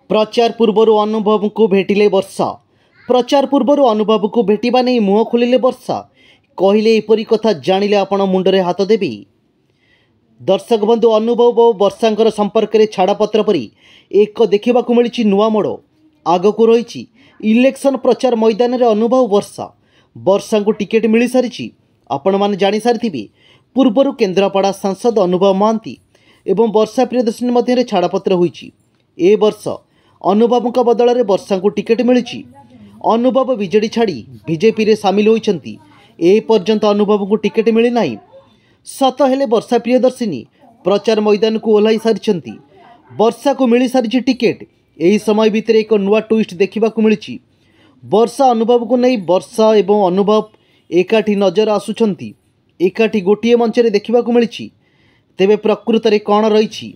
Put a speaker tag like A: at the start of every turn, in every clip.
A: प्रचार पूर्वर अनुभव को भेटिले वर्षा। प्रचार पूर्वर अनुभव को भेटिबा नहीं मुह खोलिले वर्षा। कहले एपरी कथा जानिले आपण मुंडरे हाथ देबी। दर्शक बंधु अनुभव और वर्षांकर संपर्क में छाड़पत्र परी एक देखा मिली नुआ मोड़। आगक रही इलेक्शन प्रचार मैदान में अनुभव वर्षा को टिकेट मिल सारी। आपण मैंने जानी सारी पूर्वर केन्द्रापड़ा सांसद अनुभव महांती एवं वर्षा प्रियदर्शनी मध्य छाड़पत्र होईची। ए वर्ष अनुभव बदल में वर्षा को टिकेट मिली। अनुभव बीजेडी छाड़ी बीजेपी रे सामिल होइछंती। ए पर्यंत अनुभव को टिकेट मिलना। सत हेले वर्षा प्रियदर्शिनी प्रचार मैदान को ओह्लाई सारी। वर्षा को मिल सारी टिकेट। यही समय भितर एक नुआ ट्विस्ट देखा मिली। वर्षा अनुभव को नहीं वर्षा एवं अनुभव एकाठी नजर आसुचंती। एकाठी गोटे मंच देखा मिली। तेबे प्रकृत में कौन रही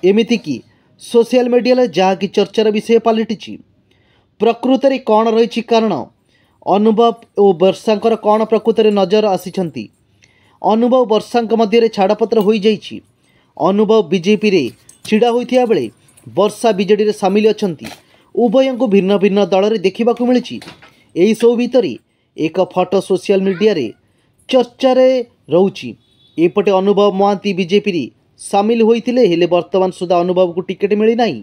A: एमितिकी सोशल मीडिया जहाँकि चर्चार विषय पलटि। प्रकृत में कौन रही कारण अनुभव और वर्षांकर कौन प्रकृत में नजर आसी। अनुभव वर्षा मध्य छाड़पत्र हो जाइए। अनुभव बीजेपी रे छिड़ा होता बेले वर्षा बीजेडी रे सामिल अछंती। उभय को भिन्न भिन्न दल में देखा मिली। यही सब भितर एक फटो सोशल मीडिया रे चर्चा रोची। एपटे अनुभव महांती बीजेपी रे सामिल होते हेले वर्तमान सुधा अनुभव को टिकेट मिली नहीं।